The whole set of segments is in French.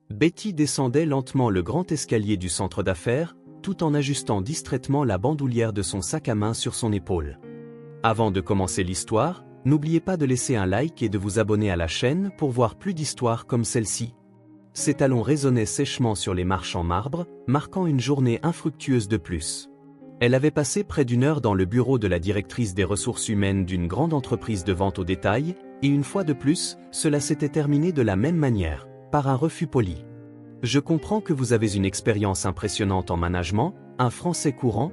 Betty descendait lentement le grand escalier du centre d'affaires, tout en ajustant distraitement la bandoulière de son sac à main sur son épaule. Avant de commencer l'histoire, n'oubliez pas de laisser un like et de vous abonner à la chaîne pour voir plus d'histoires comme celle-ci. Ses talons résonnaient sèchement sur les marches en marbre, marquant une journée infructueuse de plus. Elle avait passé près d'une heure dans le bureau de la directrice des ressources humaines d'une grande entreprise de vente au détail, et une fois de plus, cela s'était terminé de la même manière, par un refus poli. Je comprends que vous avez une expérience impressionnante en management, un français courant,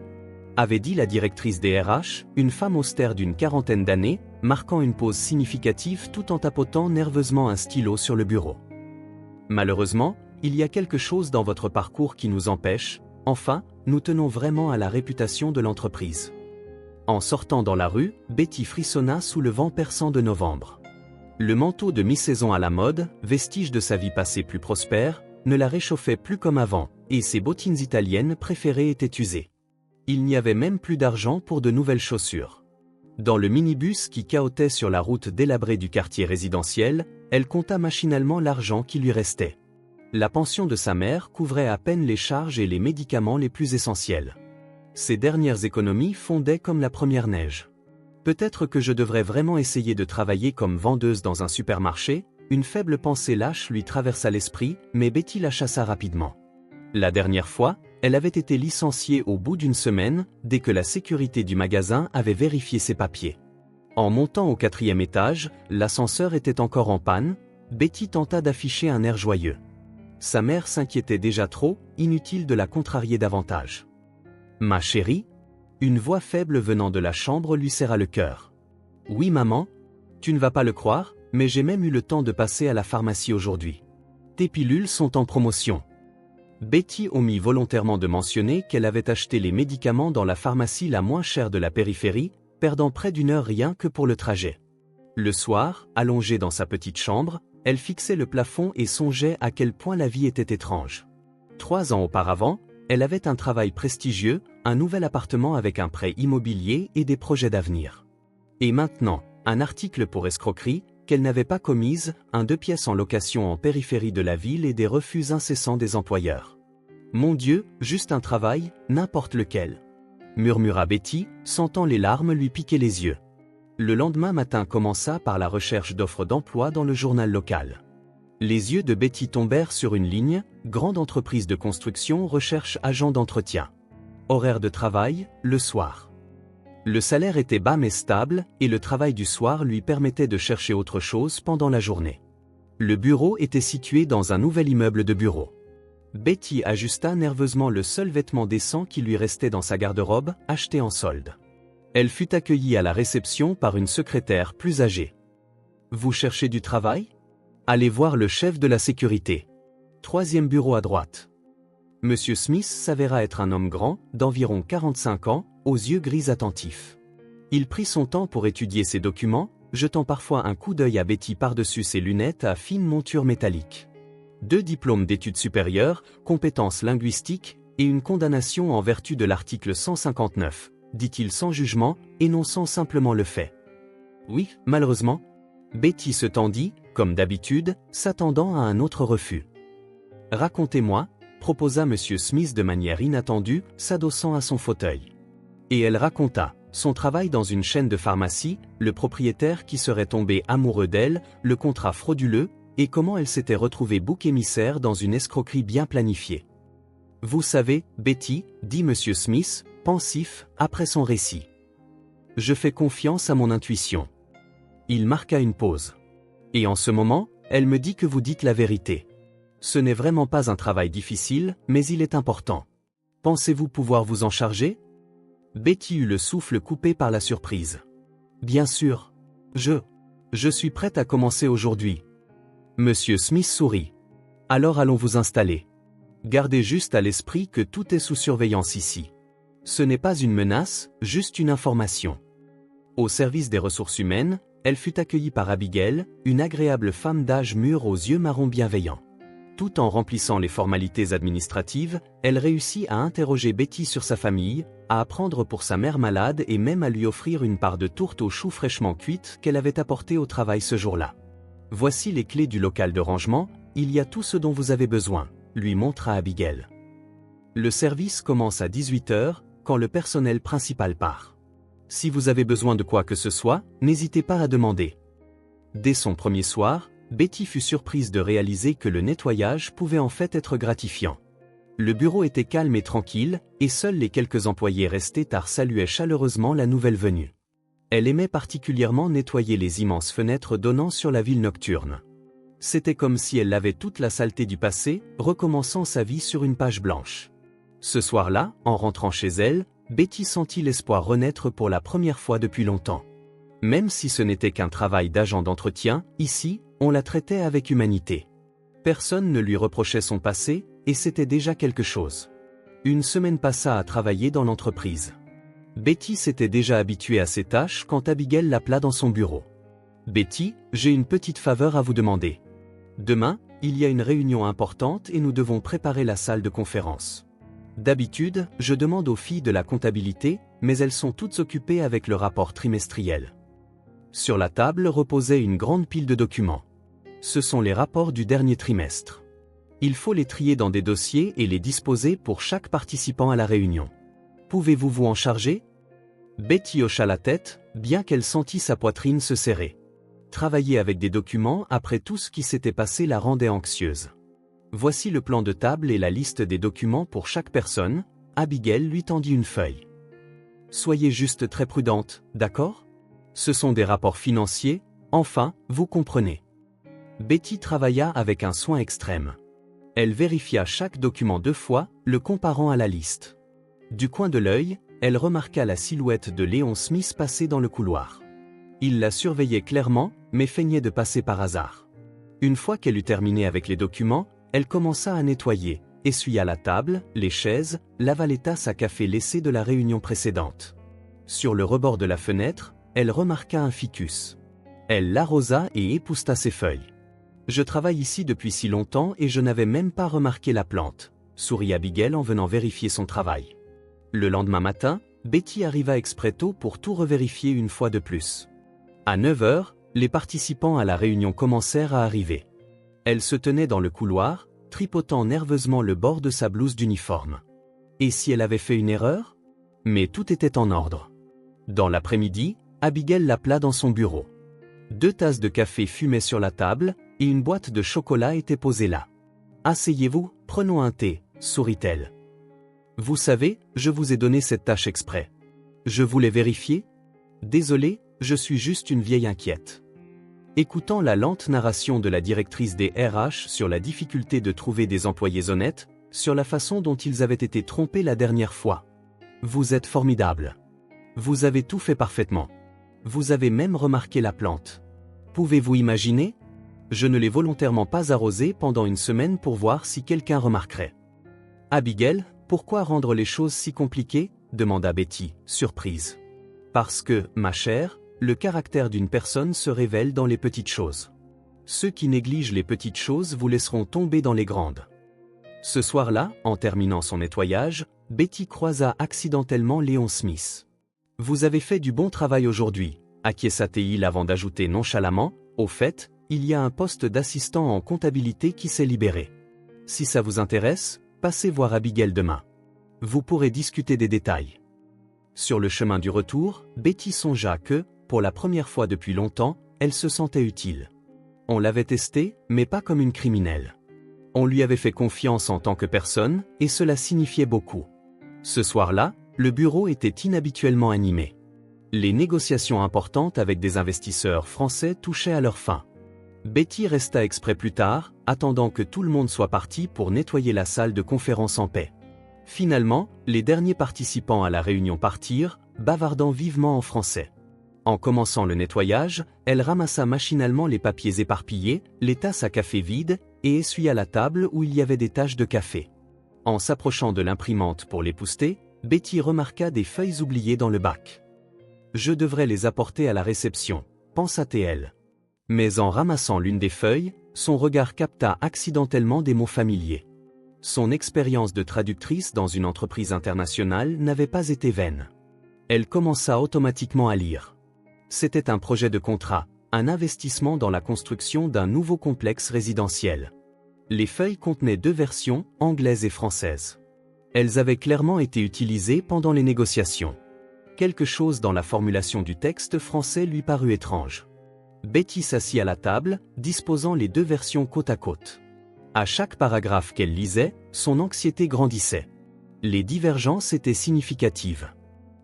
avait dit la directrice des RH, une femme austère d'une quarantaine d'années, marquant une pause significative tout en tapotant nerveusement un stylo sur le bureau. Malheureusement, il y a quelque chose dans votre parcours qui nous empêche, enfin, nous tenons vraiment à la réputation de l'entreprise. En sortant dans la rue, Betty frissonna sous le vent perçant de novembre. Le manteau de mi-saison à la mode, vestige de sa vie passée plus prospère, ne la réchauffait plus comme avant, et ses bottines italiennes préférées étaient usées. Il n'y avait même plus d'argent pour de nouvelles chaussures. Dans le minibus qui cahotait sur la route délabrée du quartier résidentiel, elle compta machinalement l'argent qui lui restait. La pension de sa mère couvrait à peine les charges et les médicaments les plus essentiels. Ses dernières économies fondaient comme la première neige. Peut-être que je devrais vraiment essayer de travailler comme vendeuse dans un supermarché, une faible pensée lâche lui traversa l'esprit, mais Betty la chassa rapidement. La dernière fois, elle avait été licenciée au bout d'une semaine, dès que la sécurité du magasin avait vérifié ses papiers. En montant au 4e étage, l'ascenseur était encore en panne, Betty tenta d'afficher un air joyeux. Sa mère s'inquiétait déjà trop, inutile de la contrarier davantage. « Ma chérie ?» Une voix faible venant de la chambre lui serra le cœur. « Oui maman ? Tu ne vas pas le croire, mais j'ai même eu le temps de passer à la pharmacie aujourd'hui. Tes pilules sont en promotion. » Betty omit volontairement de mentionner qu'elle avait acheté les médicaments dans la pharmacie la moins chère de la périphérie, perdant près d'une heure rien que pour le trajet. Le soir, allongée dans sa petite chambre, elle fixait le plafond et songeait à quel point la vie était étrange. 3 ans auparavant, elle avait un travail prestigieux, un nouvel appartement avec un prêt immobilier et des projets d'avenir. Et maintenant, un article pour escroquerie, qu'elle n'avait pas commise, un 2 pièces en location en périphérie de la ville et des refus incessants des employeurs. Mon Dieu, juste un travail, n'importe lequel, murmura Betty, sentant les larmes lui piquer les yeux. Le lendemain matin commença par la recherche d'offres d'emploi dans le journal local. Les yeux de Betty tombèrent sur une ligne, grande entreprise de construction recherche agent d'entretien. Horaire de travail, le soir. Le salaire était bas mais stable, et le travail du soir lui permettait de chercher autre chose pendant la journée. Le bureau était situé dans un nouvel immeuble de bureaux. Betty ajusta nerveusement le seul vêtement décent qui lui restait dans sa garde-robe, acheté en solde. Elle fut accueillie à la réception par une secrétaire plus âgée. « Vous cherchez du travail ? Allez voir le chef de la sécurité. 3e bureau à droite. » Monsieur Smith s'avéra être un homme grand, d'environ 45 ans, aux yeux gris attentifs. Il prit son temps pour étudier ses documents, jetant parfois un coup d'œil à Betty par-dessus ses lunettes à fine monture métallique. 2 diplômes d'études supérieures, compétences linguistiques, et une condamnation en vertu de l'article 159, dit-il sans jugement, énonçant simplement le fait. Oui, malheureusement. Betty se tendit, comme d'habitude, s'attendant à un autre refus. Racontez-moi, proposa M. Smith de manière inattendue, s'adossant à son fauteuil. Et elle raconta son travail dans une chaîne de pharmacie, le propriétaire qui serait tombé amoureux d'elle, le contrat frauduleux, et comment elle s'était retrouvée bouc émissaire dans une escroquerie bien planifiée. « Vous savez, Betty, » dit M. Smith, pensif, après son récit. « Je fais confiance à mon intuition. » Il marqua une pause. « Et en ce moment, elle me dit que vous dites la vérité. Ce n'est vraiment pas un travail difficile, mais il est important. Pensez-vous pouvoir vous en charger ?» Betty eut le souffle coupé par la surprise. « Bien sûr. Je suis prête à commencer aujourd'hui. » Monsieur Smith sourit. « Alors allons vous installer. Gardez juste à l'esprit que tout est sous surveillance ici. Ce n'est pas une menace, juste une information. » Au service des ressources humaines, elle fut accueillie par Abigail, une agréable femme d'âge mûr aux yeux marrons bienveillants. Tout en remplissant les formalités administratives, elle réussit à interroger Betty sur sa famille, à apprendre pour sa mère malade et même à lui offrir une part de tourte aux choux fraîchement cuite qu'elle avait apportée au travail ce jour-là. « Voici les clés du local de rangement, il y a tout ce dont vous avez besoin, lui montra Abigail. Le service commence à 18 h, quand le personnel principal part. Si vous avez besoin de quoi que ce soit, n'hésitez pas à demander. Dès son premier soir, Betty fut surprise de réaliser que le nettoyage pouvait en fait être gratifiant. Le bureau était calme et tranquille, et seuls les quelques employés restés tard saluaient chaleureusement la nouvelle venue. Elle aimait particulièrement nettoyer les immenses fenêtres donnant sur la ville nocturne. C'était comme si elle lavait toute la saleté du passé, recommençant sa vie sur une page blanche. Ce soir-là, en rentrant chez elle, Betty sentit l'espoir renaître pour la première fois depuis longtemps. Même si ce n'était qu'un travail d'agent d'entretien, ici, on la traitait avec humanité. Personne ne lui reprochait son passé, et c'était déjà quelque chose. Une semaine passa à travailler dans l'entreprise. Betty s'était déjà habituée à ses tâches quand Abigail l'appela dans son bureau. « Betty, j'ai une petite faveur à vous demander. Demain, il y a une réunion importante et nous devons préparer la salle de conférence. D'habitude, je demande aux filles de la comptabilité, mais elles sont toutes occupées avec le rapport trimestriel. » Sur la table reposait une grande pile de documents. Ce sont les rapports du dernier trimestre. Il faut les trier dans des dossiers et les disposer pour chaque participant à la réunion. Pouvez-vous vous en charger? Betty hocha la tête, bien qu'elle sentît sa poitrine se serrer. Travailler avec des documents après tout ce qui s'était passé la rendait anxieuse. Voici le plan de table et la liste des documents pour chaque personne. Abigail lui tendit une feuille. Soyez juste très prudente, d'accord? Ce sont des rapports financiers, enfin, vous comprenez. Betty travailla avec un soin extrême. Elle vérifia chaque document 2 fois, le comparant à la liste. Du coin de l'œil, elle remarqua la silhouette de Léon Smith passer dans le couloir. Il la surveillait clairement, mais feignait de passer par hasard. Une fois qu'elle eut terminé avec les documents, elle commença à nettoyer, essuya la table, les chaises, lava les tasses à café laissées de la réunion précédente. Sur le rebord de la fenêtre, elle remarqua un ficus. Elle l'arrosa et épousseta ses feuilles. « Je travaille ici depuis si longtemps et je n'avais même pas remarqué la plante », sourit Abigail en venant vérifier son travail. Le lendemain matin, Betty arriva exprès tôt pour tout revérifier une fois de plus. À 9 h, les participants à la réunion commencèrent à arriver. Elle se tenait dans le couloir, tripotant nerveusement le bord de sa blouse d'uniforme. Et si elle avait fait une erreur? Mais tout était en ordre. Dans l'après-midi, Abigail l'appela dans son bureau. 2 tasses de café fumaient sur la table, et une boîte de chocolat était posée là. « Asseyez-vous, prenons un thé », sourit-elle. « Vous savez, je vous ai donné cette tâche exprès. Je voulais vérifier. Désolé, je suis juste une vieille inquiète. » Écoutant la lente narration de la directrice des RH sur la difficulté de trouver des employés honnêtes, sur la façon dont ils avaient été trompés la dernière fois. « Vous êtes formidable. Vous avez tout fait parfaitement. Vous avez même remarqué la plante. Pouvez-vous imaginer? Je ne l'ai volontairement pas arrosée pendant une semaine pour voir si quelqu'un remarquerait. »« Abigail, pourquoi rendre les choses si compliquées ?» demanda Betty, surprise. « Parce que, ma chère, le caractère d'une personne se révèle dans les petites choses. Ceux qui négligent les petites choses vous laisseront tomber dans les grandes. » Ce soir-là, en terminant son nettoyage, Betty croisa accidentellement Léon Smith. « Vous avez fait du bon travail aujourd'hui, » acquiesça-t-il avant d'ajouter nonchalamment, « au fait, il y a un poste d'assistant en comptabilité qui s'est libéré. Si ça vous intéresse, passez voir Abigail demain. Vous pourrez discuter des détails. » Sur le chemin du retour, Betty songea que, pour la première fois depuis longtemps, elle se sentait utile. On l'avait testée, mais pas comme une criminelle. On lui avait fait confiance en tant que personne, et cela signifiait beaucoup. Ce soir-là, le bureau était inhabituellement animé. Les négociations importantes avec des investisseurs français touchaient à leur fin. Betty resta exprès plus tard, attendant que tout le monde soit parti pour nettoyer la salle de conférence en paix. Finalement, les derniers participants à la réunion partirent, bavardant vivement en français. En commençant le nettoyage, elle ramassa machinalement les papiers éparpillés, les tasses à café vides, et essuya la table où il y avait des taches de café. En s'approchant de l'imprimante pour l'épousseter, Betty remarqua des feuilles oubliées dans le bac. « Je devrais les apporter à la réception », pensa-t-elle. Mais en ramassant l'une des feuilles, son regard capta accidentellement des mots familiers. Son expérience de traductrice dans une entreprise internationale n'avait pas été vaine. Elle commença automatiquement à lire. C'était un projet de contrat, un investissement dans la construction d'un nouveau complexe résidentiel. Les feuilles contenaient deux versions, anglaise et française. Elles avaient clairement été utilisées pendant les négociations. Quelque chose dans la formulation du texte français lui parut étrange. Betty s'assit à la table, disposant les deux versions côte à côte. À chaque paragraphe qu'elle lisait, son anxiété grandissait. Les divergences étaient significatives.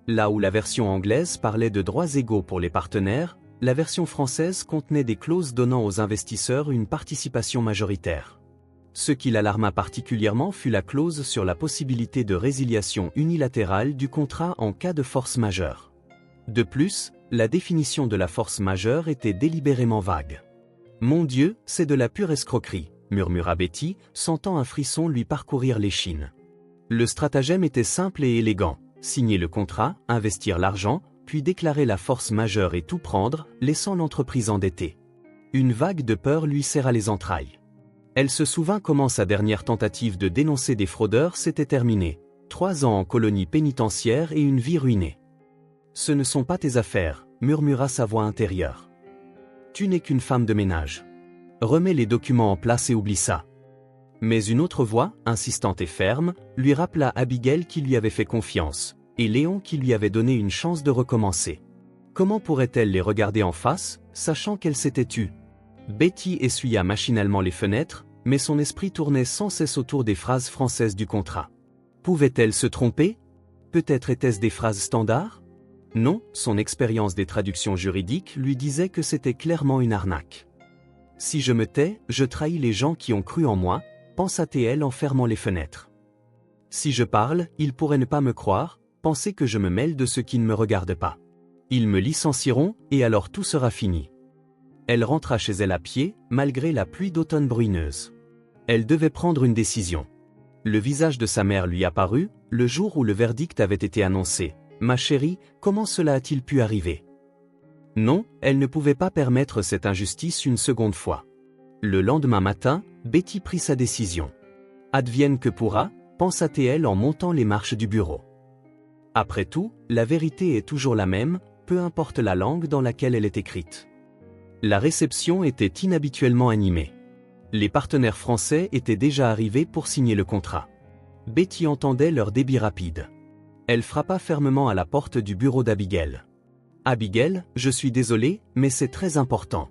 Là où la version anglaise parlait de droits égaux pour les partenaires, la version française contenait des clauses donnant aux investisseurs une participation majoritaire. Ce qui l'alarma particulièrement fut la clause sur la possibilité de résiliation unilatérale du contrat en cas de force majeure. De plus, la définition de la force majeure était délibérément vague. « Mon Dieu, c'est de la pure escroquerie », murmura Betty, sentant un frisson lui parcourir l'échine. Le stratagème était simple et élégant. Signer le contrat, investir l'argent, puis déclarer la force majeure et tout prendre, laissant l'entreprise endettée. Une vague de peur lui serra les entrailles. Elle se souvint comment sa dernière tentative de dénoncer des fraudeurs s'était terminée. 3 ans en colonie pénitentiaire et une vie ruinée. « Ce ne sont pas tes affaires », murmura sa voix intérieure. « Tu n'es qu'une femme de ménage. Remets les documents en place et oublie ça. » Mais une autre voix, insistante et ferme, lui rappela Abigail qui lui avait fait confiance, et Léon qui lui avait donné une chance de recommencer. Comment pourrait-elle les regarder en face, sachant qu'elle s'était tue? Betty essuya machinalement les fenêtres, mais son esprit tournait sans cesse autour des phrases françaises du contrat. Pouvait-elle se tromper? Peut-être étaient-ce des phrases standards? Non, son expérience des traductions juridiques lui disait que c'était clairement une arnaque. « Si je me tais, je trahis les gens qui ont cru en moi », pensa-t-elle en fermant les fenêtres. « Si je parle, ils pourraient ne pas me croire, penser que je me mêle de ce qui ne me regarde pas. Ils me licencieront, et alors tout sera fini. » Elle rentra chez elle à pied, malgré la pluie d'automne bruineuse. Elle devait prendre une décision. Le visage de sa mère lui apparut, le jour où le verdict avait été annoncé. « Ma chérie, comment cela a-t-il pu arriver ?» Non, elle ne pouvait pas permettre cette injustice une seconde fois. Le lendemain matin, Betty prit sa décision. Advienne que pourra, pensa-t-elle en montant les marches du bureau. Après tout, la vérité est toujours la même, peu importe la langue dans laquelle elle est écrite. La réception était inhabituellement animée. Les partenaires français étaient déjà arrivés pour signer le contrat. Betty entendait leur débit rapide. Elle frappa fermement à la porte du bureau d'Abigail. « Abigail, je suis désolée, mais c'est très important. »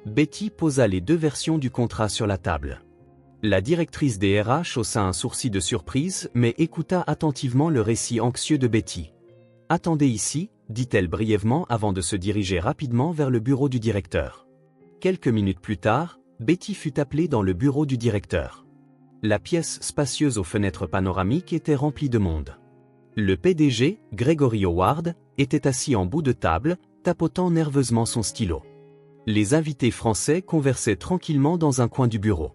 Betty posa les deux versions du contrat sur la table. La directrice des RH haussa un sourcil de surprise mais écouta attentivement le récit anxieux de Betty. « Attendez ici », dit-elle brièvement avant de se diriger rapidement vers le bureau du directeur. Quelques minutes plus tard, Betty fut appelée dans le bureau du directeur. La pièce spacieuse aux fenêtres panoramiques était remplie de monde. Le PDG, Gregory Howard, était assis en bout de table, tapotant nerveusement son stylo. Les invités français conversaient tranquillement dans un coin du bureau.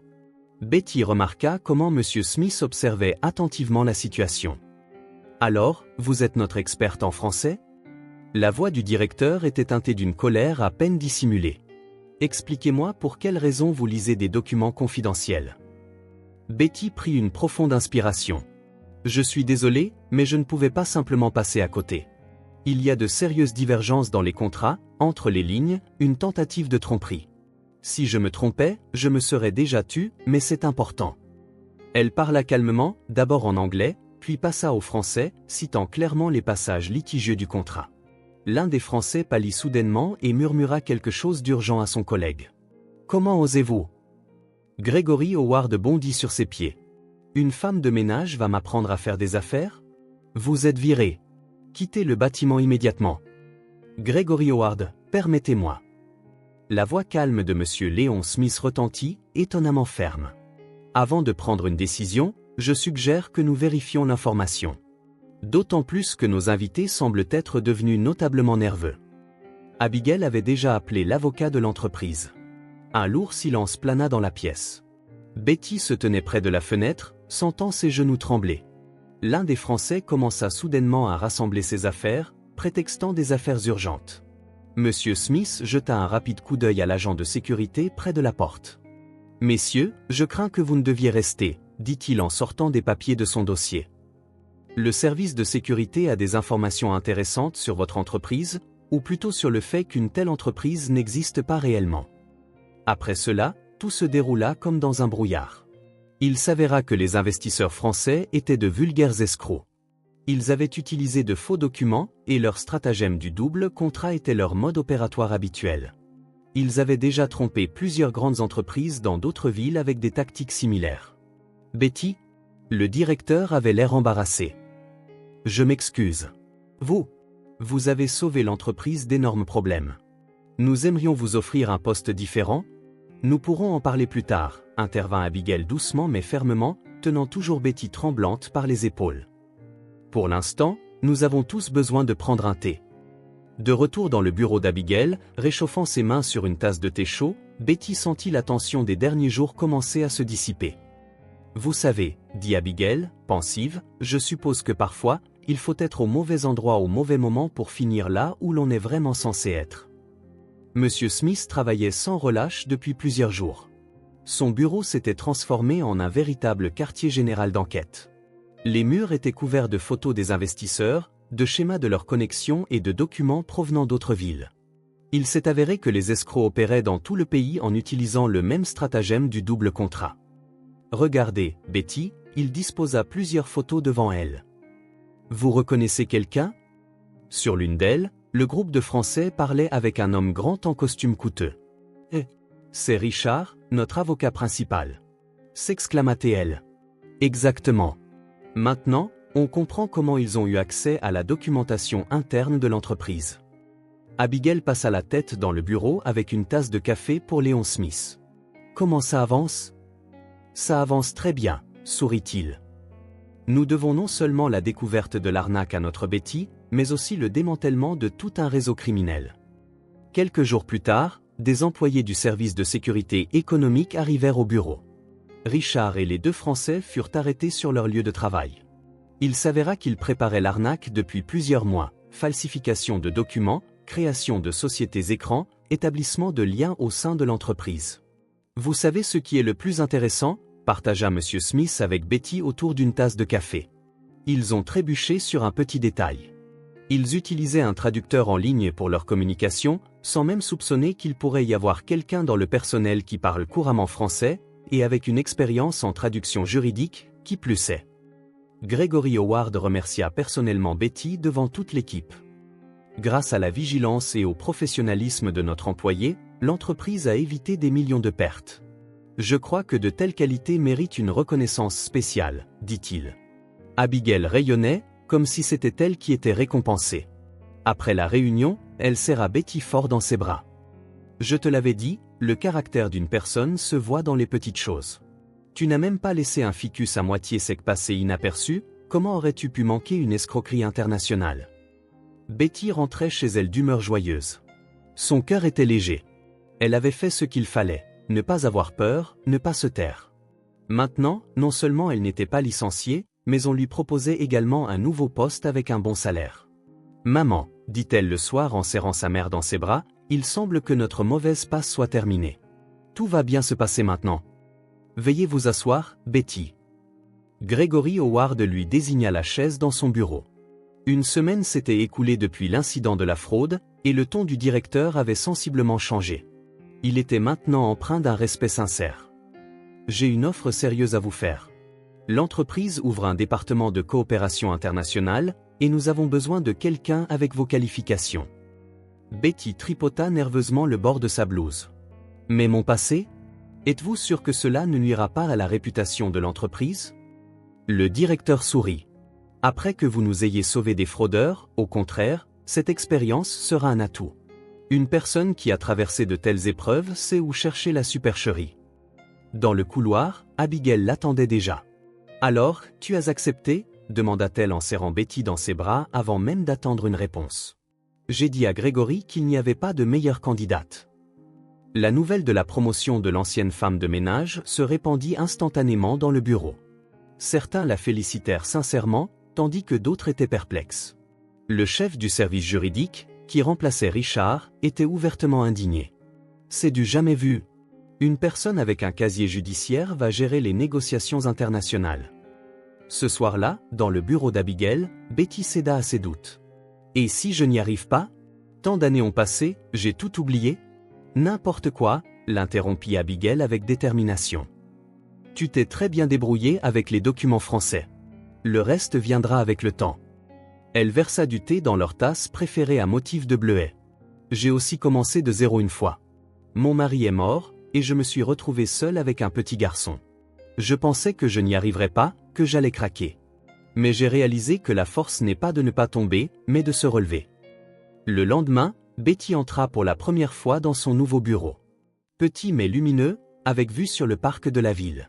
Betty remarqua comment M. Smith observait attentivement la situation. « Alors, vous êtes notre experte en français ?» La voix du directeur était teintée d'une colère à peine dissimulée. « Expliquez-moi pour quelle raison vous lisez des documents confidentiels. » Betty prit une profonde inspiration. « Je suis désolé, mais je ne pouvais pas simplement passer à côté. Il y a de sérieuses divergences dans les contrats, entre les lignes, une tentative de tromperie. Si je me trompais, je me serais déjà tue, mais c'est important. » Elle parla calmement, d'abord en anglais, puis passa au français, citant clairement les passages litigieux du contrat. L'un des Français pâlit soudainement et murmura quelque chose d'urgent à son collègue. « Comment osez-vous » Gregory Howard bondit sur ses pieds. « Une femme de ménage va m'apprendre à faire des affaires ? Vous êtes viré. Quittez le bâtiment immédiatement. » Gregory Howard, permettez-moi. La voix calme de M. Léon Smith retentit, étonnamment ferme. « Avant de prendre une décision, je suggère que nous vérifions l'information. D'autant plus que nos invités semblent être devenus notablement nerveux. » Abigail avait déjà appelé l'avocat de l'entreprise. Un lourd silence plana dans la pièce. Betty se tenait près de la fenêtre, sentant ses genoux trembler. L'un des Français commença soudainement à rassembler ses affaires, prétextant des affaires urgentes. Monsieur Smith jeta un rapide coup d'œil à l'agent de sécurité près de la porte. « Messieurs, je crains que vous ne deviez rester, » dit-il en sortant des papiers de son dossier. « Le service de sécurité a des informations intéressantes sur votre entreprise, ou plutôt sur le fait qu'une telle entreprise n'existe pas réellement. » Après cela, tout se déroula comme dans un brouillard. Il s'avéra que les investisseurs français étaient de vulgaires escrocs. Ils avaient utilisé de faux documents et leur stratagème du double contrat était leur mode opératoire habituel. Ils avaient déjà trompé plusieurs grandes entreprises dans d'autres villes avec des tactiques similaires. Betty, le directeur avait l'air embarrassé. Je m'excuse. Vous avez sauvé l'entreprise d'énormes problèmes. Nous aimerions vous offrir un poste différent. Nous pourrons en parler plus tard, intervint Abigail doucement mais fermement, tenant toujours Betty tremblante par les épaules. Pour l'instant, nous avons tous besoin de prendre un thé. De retour dans le bureau d'Abigail, réchauffant ses mains sur une tasse de thé chaud, Betty sentit la tension des derniers jours commencer à se dissiper. Vous savez, dit Abigail, pensive, je suppose que parfois, il faut être au mauvais endroit au mauvais moment pour finir là où l'on est vraiment censé être. Monsieur Smith travaillait sans relâche depuis plusieurs jours. Son bureau s'était transformé en un véritable quartier général d'enquête. Les murs étaient couverts de photos des investisseurs, de schémas de leurs connexions et de documents provenant d'autres villes. Il s'est avéré que les escrocs opéraient dans tout le pays en utilisant le même stratagème du double contrat. Regardez, Betty, il disposa plusieurs photos devant elle. Vous reconnaissez quelqu'un ? Sur l'une d'elles, le groupe de Français parlait avec un homme grand en costume coûteux. « C'est Richard, notre avocat principal. » s'exclama-t-elle. « Exactement. Maintenant, on comprend comment ils ont eu accès à la documentation interne de l'entreprise. » Abigail passa la tête dans le bureau avec une tasse de café pour Léon Smith. « Comment ça avance ? » « Ça avance très bien, sourit-il. Nous devons non seulement la découverte de l'arnaque à notre Betty, mais aussi le démantèlement de tout un réseau criminel. Quelques jours plus tard, des employés du service de sécurité économique arrivèrent au bureau. Richard et les deux Français furent arrêtés sur leur lieu de travail. Il s'avéra qu'ils préparaient l'arnaque depuis plusieurs mois, falsification de documents, création de sociétés écrans, établissement de liens au sein de l'entreprise. Vous savez ce qui est le plus intéressant ? Partagea M. Smith avec Betty autour d'une tasse de café. Ils ont trébuché sur un petit détail. Ils utilisaient un traducteur en ligne pour leur communication, sans même soupçonner qu'il pourrait y avoir quelqu'un dans le personnel qui parle couramment français, et avec une expérience en traduction juridique, qui plus est. Gregory Howard remercia personnellement Betty devant toute l'équipe. Grâce à la vigilance et au professionnalisme de notre employé, l'entreprise a évité des millions de pertes. Je crois que de telles qualités méritent une reconnaissance spéciale, dit-il. Abigail rayonnait, comme si c'était elle qui était récompensée. Après la réunion, elle serra Betty fort dans ses bras. Je te l'avais dit, le caractère d'une personne se voit dans les petites choses. Tu n'as même pas laissé un ficus à moitié sec passer inaperçu, comment aurais-tu pu manquer une escroquerie internationale ? Betty rentrait chez elle d'humeur joyeuse. Son cœur était léger. Elle avait fait ce qu'il fallait, ne pas avoir peur, ne pas se taire. Maintenant, non seulement elle n'était pas licenciée, mais on lui proposait également un nouveau poste avec un bon salaire. « Maman, dit-elle le soir en serrant sa mère dans ses bras, il semble que notre mauvaise passe soit terminée. Tout va bien se passer maintenant. Veuillez vous asseoir, Betty. » Gregory Howard lui désigna la chaise dans son bureau. Une semaine s'était écoulée depuis l'incident de la fraude, et le ton du directeur avait sensiblement changé. Il était maintenant empreint d'un respect sincère. « J'ai une offre sérieuse à vous faire. L'entreprise ouvre un département de coopération internationale, et nous avons besoin de quelqu'un avec vos qualifications. » Betty tripota nerveusement le bord de sa blouse. « Mais mon passé ? Êtes-vous sûr que cela ne nuira pas à la réputation de l'entreprise ? » Le directeur sourit. « Après que vous nous ayez sauvé des fraudeurs, au contraire, cette expérience sera un atout. Une personne qui a traversé de telles épreuves sait où chercher la supercherie. » Dans le couloir, Abigail l'attendait déjà. « Alors, tu as accepté ?» demanda-t-elle en serrant Betty dans ses bras avant même d'attendre une réponse. « J'ai dit à Gregory qu'il n'y avait pas de meilleure candidate. » La nouvelle de la promotion de l'ancienne femme de ménage se répandit instantanément dans le bureau. Certains la félicitèrent sincèrement, tandis que d'autres étaient perplexes. Le chef du service juridique, qui remplaçait Richard, était ouvertement indigné. « C'est du jamais vu. Une personne avec un casier judiciaire va gérer les négociations internationales. » Ce soir-là, dans le bureau d'Abigail, Betty céda à ses doutes. « Et si je n'y arrive pas ? Tant d'années ont passé, j'ai tout oublié ? » « N'importe quoi, » l'interrompit Abigail avec détermination. Tu t'es très bien débrouillé avec les documents français. Le reste viendra avec le temps. Elle versa du thé dans leur tasse préférée à motif de bleuet. J'ai aussi commencé de zéro une fois. Mon mari est mort, et je me suis retrouvée seule avec un petit garçon. Je pensais que je n'y arriverais pas, que j'allais craquer. Mais j'ai réalisé que la force n'est pas de ne pas tomber, mais de se relever. Le lendemain, Betty entra pour la première fois dans son nouveau bureau. Petit mais lumineux, avec vue sur le parc de la ville.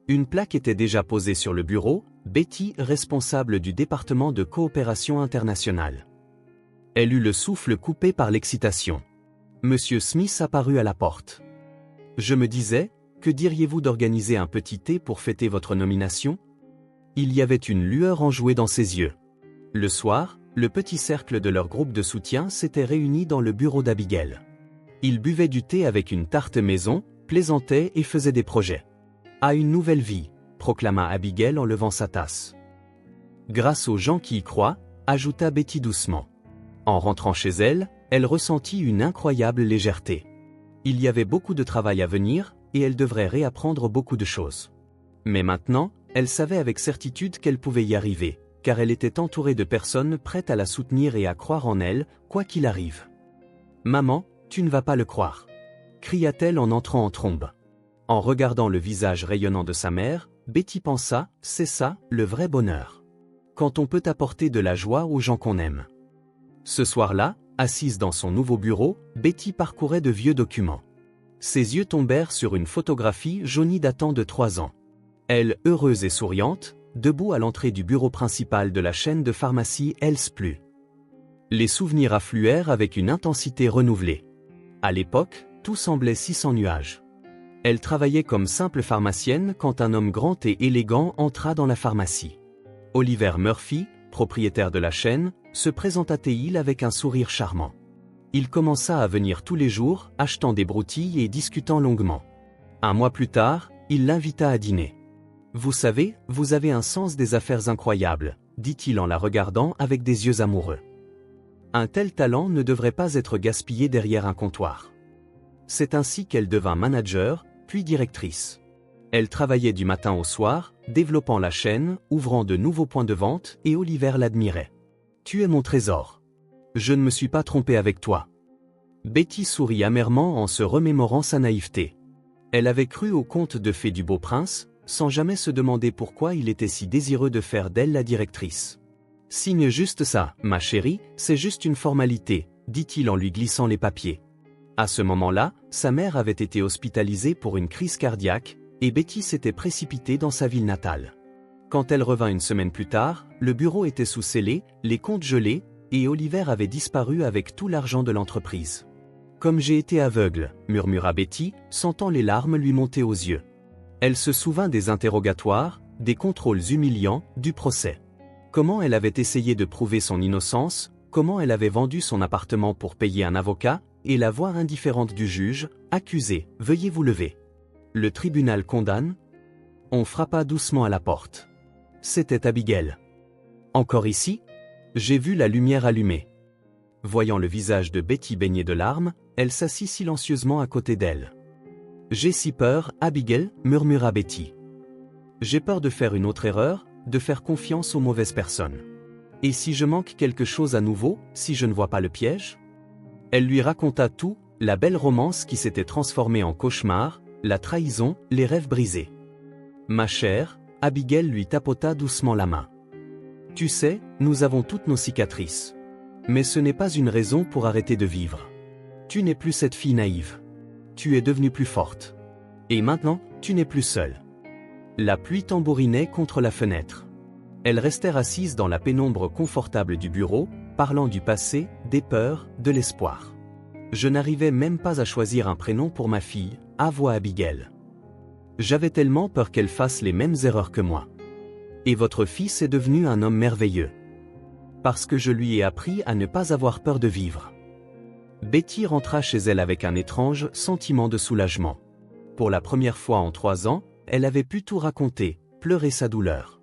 Une plaque était déjà posée sur le bureau, Betty, responsable du département de coopération internationale. Elle eut le souffle coupé par l'excitation. Monsieur Smith apparut à la porte. Je me disais, que diriez-vous d'organiser un petit thé pour fêter votre nomination ? Il y avait une lueur enjouée dans ses yeux. Le soir, le petit cercle de leur groupe de soutien s'était réuni dans le bureau d'Abigail. Ils buvaient du thé avec une tarte maison, plaisantaient et faisaient des projets. « À une nouvelle vie », proclama Abigail en levant sa tasse. « Grâce aux gens qui y croient », ajouta Betty doucement. En rentrant chez elle, elle ressentit une incroyable légèreté. Il y avait beaucoup de travail à venir, et elle devrait réapprendre beaucoup de choses. Mais maintenant, elle savait avec certitude qu'elle pouvait y arriver, car elle était entourée de personnes prêtes à la soutenir et à croire en elle, quoi qu'il arrive. « Maman, tu ne vas pas le croire !» cria-t-elle en entrant en trombe. En regardant le visage rayonnant de sa mère, Betty pensa, c'est ça, le vrai bonheur. Quand on peut apporter de la joie aux gens qu'on aime. Ce soir-là, assise dans son nouveau bureau, Betty parcourait de vieux documents. Ses yeux tombèrent sur une photographie jaunie datant de 3 ans. Elle, heureuse et souriante, debout à l'entrée du bureau principal de la chaîne de pharmacie Health Plus. Les souvenirs affluèrent avec une intensité renouvelée. À l'époque, tout semblait si sans nuages. Elle travaillait comme simple pharmacienne quand un homme grand et élégant entra dans la pharmacie. Oliver Murphy, propriétaire de la chaîne, se présenta-t-il avec un sourire charmant. Il commença à venir tous les jours, achetant des broutilles et discutant longuement. Un mois plus tard, il l'invita à dîner. « Vous savez, vous avez un sens des affaires incroyable », dit-il en la regardant avec des yeux amoureux. Un tel talent ne devrait pas être gaspillé derrière un comptoir. C'est ainsi qu'elle devint manager, puis directrice. Elle travaillait du matin au soir, développant la chaîne, ouvrant de nouveaux points de vente, et Oliver l'admirait. « Tu es mon trésor. Je ne me suis pas trompé avec toi. » Betty sourit amèrement en se remémorant sa naïveté. Elle avait cru au conte de fées du Beau Prince, sans jamais se demander pourquoi il était si désireux de faire d'elle la directrice. « Signe juste ça, ma chérie, c'est juste une formalité, » dit-il en lui glissant les papiers. À ce moment-là, sa mère avait été hospitalisée pour une crise cardiaque, et Betty s'était précipitée dans sa ville natale. Quand elle revint une semaine plus tard, le bureau était sous scellé, les comptes gelés, et Oliver avait disparu avec tout l'argent de l'entreprise. « Comme j'ai été aveugle », murmura Betty, sentant les larmes lui monter aux yeux. Elle se souvint des interrogatoires, des contrôles humiliants, du procès. Comment elle avait essayé de prouver son innocence, comment elle avait vendu son appartement pour payer un avocat, et la voix indifférente du juge, « Accusé, veuillez vous lever. » Le tribunal condamne. On frappa doucement à la porte. C'était Abigail. « Encore ici ?» J'ai vu la lumière allumée. Voyant le visage de Betty baigné de larmes, elle s'assit silencieusement à côté d'elle. « J'ai si peur, Abigail, » murmura Betty. « J'ai peur de faire une autre erreur, de faire confiance aux mauvaises personnes. Et si je manque quelque chose à nouveau, si je ne vois pas le piège ?» Elle lui raconta tout, la belle romance qui s'était transformée en cauchemar, la trahison, les rêves brisés. « Ma chère », Abigail lui tapota doucement la main. « Tu sais, nous avons toutes nos cicatrices. Mais ce n'est pas une raison pour arrêter de vivre. Tu n'es plus cette fille naïve. Tu es devenue plus forte. Et maintenant, tu n'es plus seule. » La pluie tambourinait contre la fenêtre. Elles restèrent assises dans la pénombre confortable du bureau, parlant du passé, des peurs, de l'espoir. « Je n'arrivais même pas à choisir un prénom pour ma fille, » avoua Abigail. « J'avais tellement peur qu'elle fasse les mêmes erreurs que moi. Et votre fils est devenu un homme merveilleux. Parce que je lui ai appris à ne pas avoir peur de vivre. » Betty rentra chez elle avec un étrange sentiment de soulagement. Pour la première fois en 3 ans, elle avait pu tout raconter, pleurer sa douleur.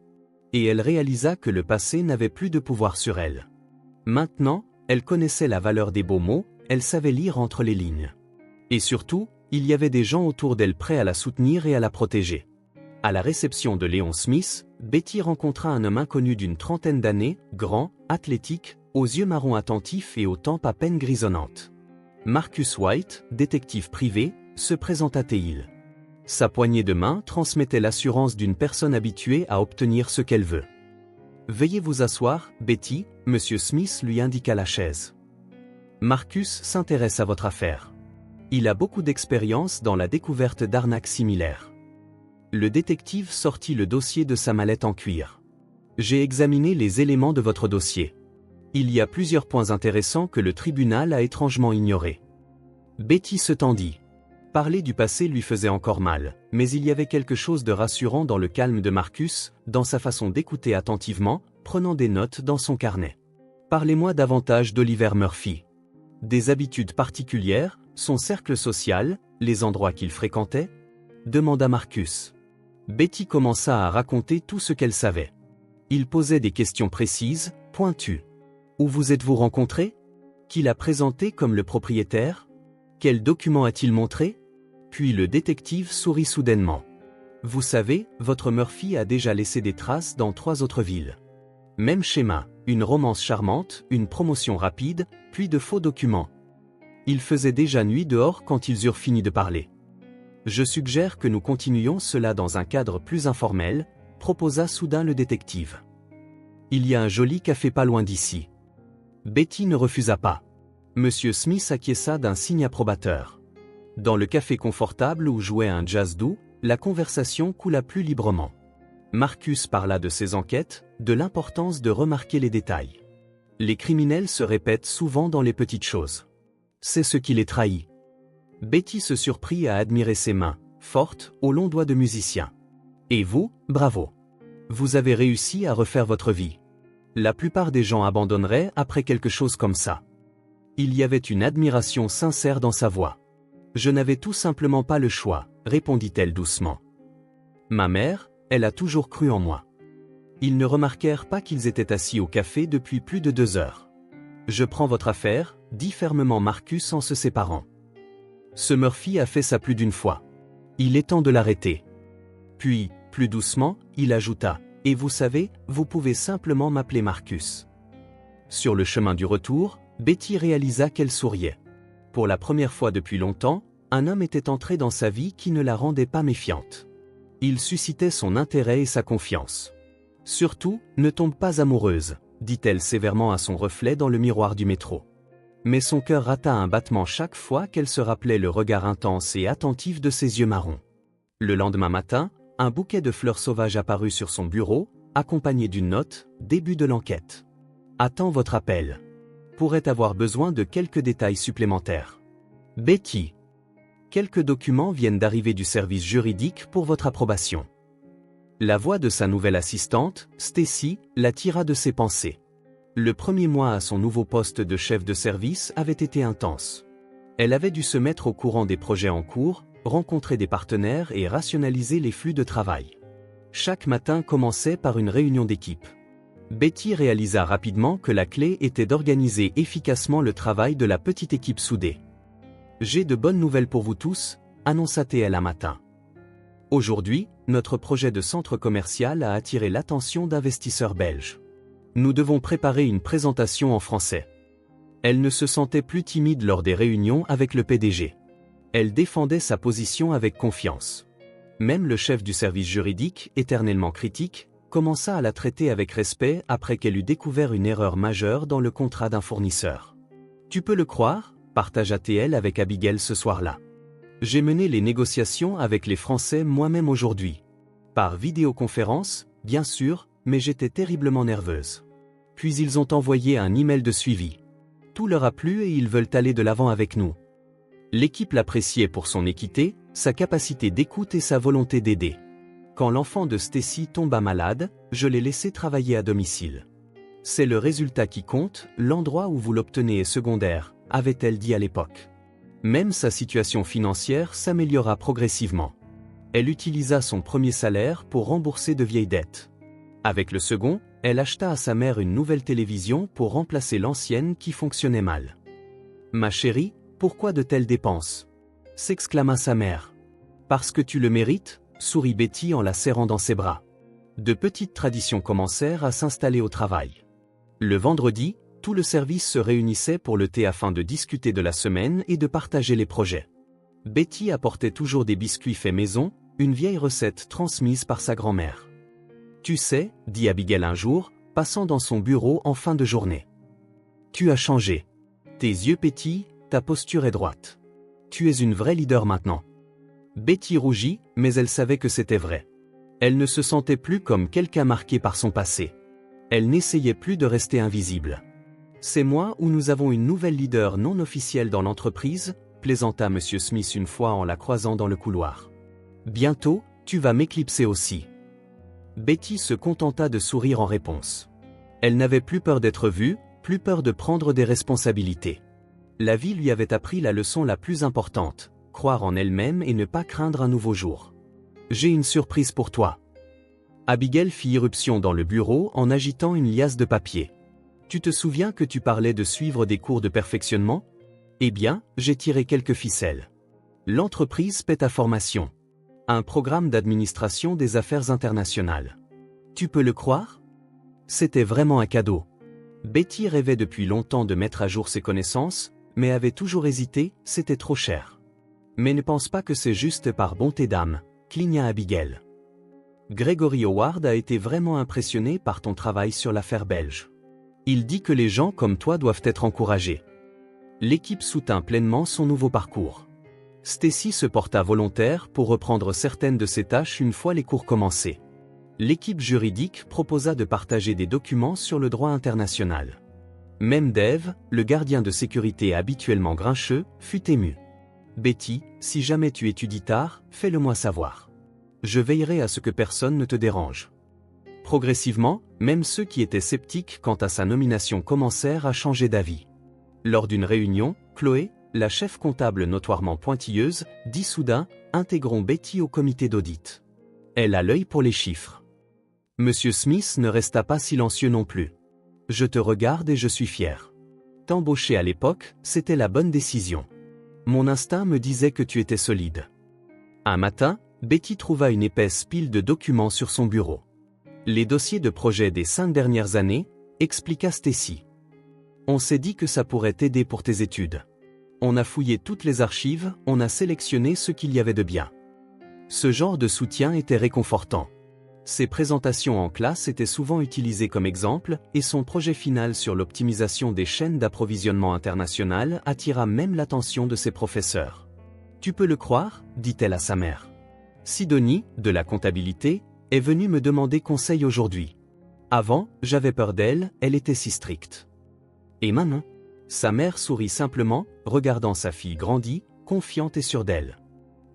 Et elle réalisa que le passé n'avait plus de pouvoir sur elle. Maintenant, elle connaissait la valeur des beaux mots, elle savait lire entre les lignes. Et surtout, Il y avait des gens autour d'elle prêts à la soutenir et à la protéger. À la réception de Léon Smith, Betty rencontra un homme inconnu d'une trentaine d'années, grand, athlétique, aux yeux marrons attentifs et aux tempes à peine grisonnantes. Marcus White, détective privé, se présenta T-il. Sa poignée de main transmettait l'assurance d'une personne habituée à obtenir ce qu'elle veut. « Veuillez vous asseoir, Betty », Monsieur Smith lui indiqua la chaise. « Marcus s'intéresse à votre affaire. Il a beaucoup d'expérience dans la découverte d'arnaques similaires. » Le détective sortit le dossier de sa mallette en cuir. « J'ai examiné les éléments de votre dossier. Il y a plusieurs points intéressants que le tribunal a étrangement ignorés. » Betty se tendit. Parler du passé lui faisait encore mal, mais il y avait quelque chose de rassurant dans le calme de Marcus, dans sa façon d'écouter attentivement, prenant des notes dans son carnet. « Parlez-moi davantage d'Oliver Murphy. Des habitudes particulières, son cercle social, les endroits qu'il fréquentait ?» demanda Marcus. Betty commença à raconter tout ce qu'elle savait. Il posait des questions précises, pointues. « Où vous êtes-vous rencontrés ? Qui l'a présenté comme le propriétaire ? Quel document a-t-il montré ?» Puis le détective sourit soudainement. « Vous savez, votre Murphy a déjà laissé des traces dans 3 autres villes. Même schéma, une romance charmante, une promotion rapide, puis de faux documents. Il faisait déjà nuit dehors quand ils eurent fini de parler. Je suggère que nous continuions cela dans un cadre plus informel, proposa soudain le détective. Il y a un joli café pas loin d'ici. » Betty ne refusa pas. Monsieur Smith acquiesça d'un signe approbateur. Dans le café confortable où jouait un jazz doux, la conversation coula plus librement. Marcus parla de ses enquêtes, de l'importance de remarquer les détails. Les criminels se répètent souvent dans les petites choses. C'est ce qui les trahit. Betty se surprit à admirer ses mains, fortes, aux longs doigts de musicien. Et vous, bravo. Vous avez réussi à refaire votre vie. La plupart des gens abandonneraient après quelque chose comme ça. Il y avait une admiration sincère dans sa voix. Je n'avais tout simplement pas le choix, répondit-elle doucement. Ma mère, elle a toujours cru en moi. Ils ne remarquèrent pas qu'ils étaient assis au café depuis plus de 2 heures. Je prends votre affaire, dit fermement Marcus en se séparant. Ce Murphy a fait ça plus d'une fois. Il est temps de l'arrêter. Puis, plus doucement, il ajouta, et vous savez, vous pouvez simplement m'appeler Marcus. Sur le chemin du retour, Betty réalisa qu'elle souriait. Pour la première fois depuis longtemps, un homme était entré dans sa vie qui ne la rendait pas méfiante. Il suscitait son intérêt et sa confiance. Surtout, ne tombe pas amoureuse, dit-elle sévèrement à son reflet dans le miroir du métro. Mais son cœur rata un battement chaque fois qu'elle se rappelait le regard intense et attentif de ses yeux marrons. Le lendemain matin, un bouquet de fleurs sauvages apparut sur son bureau, accompagné d'une note, début de l'enquête. Attends votre appel. Pourrait avoir besoin de quelques détails supplémentaires. Betty. Quelques documents viennent d'arriver du service juridique pour votre approbation. La voix de sa nouvelle assistante, Stacy, la tira de ses pensées. Le premier mois à son nouveau poste de chef de service avait été intense. Elle avait dû se mettre au courant des projets en cours, rencontrer des partenaires et rationaliser les flux de travail. Chaque matin commençait par une réunion d'équipe. Betty réalisa rapidement que la clé était d'organiser efficacement le travail de la petite équipe soudée. « J'ai de bonnes nouvelles pour vous tous », annonça-t-elle un matin. Aujourd'hui, notre projet de centre commercial a attiré l'attention d'investisseurs belges. Nous devons préparer une présentation en français. Elle ne se sentait plus timide lors des réunions avec le PDG. Elle défendait sa position avec confiance. Même le chef du service juridique, éternellement critique, commença à la traiter avec respect après qu'elle eut découvert une erreur majeure dans le contrat d'un fournisseur. « Tu peux le croire ?» partagea-t-elle avec Abigail ce soir-là. « J'ai mené les négociations avec les Français moi-même aujourd'hui. Par vidéoconférence, bien sûr, mais j'étais terriblement nerveuse. Puis ils ont envoyé un email de suivi. Tout leur a plu et ils veulent aller de l'avant avec nous. » L'équipe l'appréciait pour son équité, sa capacité d'écoute et sa volonté d'aider. Quand l'enfant de Stacy tomba malade, je l'ai laissé travailler à domicile. C'est le résultat qui compte, l'endroit où vous l'obtenez est secondaire, avait-elle dit à l'époque. Même sa situation financière s'améliora progressivement. Elle utilisa son premier salaire pour rembourser de vieilles dettes. Avec le second, elle acheta à sa mère une nouvelle télévision pour remplacer l'ancienne qui fonctionnait mal. « Ma chérie, pourquoi de telles dépenses ? s'exclama sa mère. Parce que tu le mérites, sourit Betty en la serrant dans ses bras. De petites traditions commencèrent à s'installer au travail. Le vendredi, tout le service se réunissait pour le thé afin de discuter de la semaine et de partager les projets. Betty apportait toujours des biscuits faits maison, une vieille recette transmise par sa grand-mère. Tu sais, dit Abigail un jour, passant dans son bureau en fin de journée. Tu as changé. Tes yeux pétillent, ta posture est droite. Tu es une vraie leader maintenant. Betty rougit, mais elle savait que c'était vrai. Elle ne se sentait plus comme quelqu'un marqué par son passé. Elle n'essayait plus de rester invisible. C'est moi ou nous avons une nouvelle leader non officielle dans l'entreprise, plaisanta M. Smith une fois en la croisant dans le couloir. Bientôt, tu vas m'éclipser aussi. Betty se contenta de sourire en réponse. Elle n'avait plus peur d'être vue, plus peur de prendre des responsabilités. La vie lui avait appris la leçon la plus importante, croire en elle-même et ne pas craindre un nouveau jour. J'ai une surprise pour toi. Abigail fit irruption dans le bureau en agitant une liasse de papier. Tu te souviens que tu parlais de suivre des cours de perfectionnement? Eh bien, j'ai tiré quelques ficelles. L'entreprise paie ta formation. Un programme d'administration des affaires internationales. Tu peux le croire? C'était vraiment un cadeau. Betty rêvait depuis longtemps de mettre à jour ses connaissances, mais avait toujours hésité, c'était trop cher. Mais ne pense pas que c'est juste par bonté d'âme, cligna Abigail. Gregory Howard a été vraiment impressionné par ton travail sur l'affaire belge. Il dit que les gens comme toi doivent être encouragés. L'équipe soutint pleinement son nouveau parcours. Stacy se porta volontaire pour reprendre certaines de ses tâches une fois les cours commencés. L'équipe juridique proposa de partager des documents sur le droit international. Même Dave, le gardien de sécurité habituellement grincheux, fut ému. Betty, si jamais tu étudies tard, fais-le-moi savoir. Je veillerai à ce que personne ne te dérange. Progressivement, même ceux qui étaient sceptiques quant à sa nomination commencèrent à changer d'avis. Lors d'une réunion, Chloé, la chef comptable notoirement pointilleuse, dit soudain « Intégrons Betty au comité d'audit. Elle a l'œil pour les chiffres. » Monsieur Smith ne resta pas silencieux non plus. « Je te regarde et je suis fier. T'embaucher à l'époque, c'était la bonne décision. Mon instinct me disait que tu étais solide. » Un matin, Betty trouva une épaisse pile de documents sur son bureau. Les dossiers de projet des 5 dernières années, expliqua Stacy. On s'est dit que ça pourrait t'aider pour tes études. On a fouillé toutes les archives, on a sélectionné ce qu'il y avait de bien. Ce genre de soutien était réconfortant. Ses présentations en classe étaient souvent utilisées comme exemple, et son projet final sur l'optimisation des chaînes d'approvisionnement internationales attira même l'attention de ses professeurs. Tu peux le croire, dit-elle à sa mère. Sidonie, de la comptabilité, est venue me demander conseil aujourd'hui. Avant, j'avais peur d'elle, elle était si stricte. Et maintenant? Sa mère sourit simplement, regardant sa fille grandir, confiante et sûre d'elle.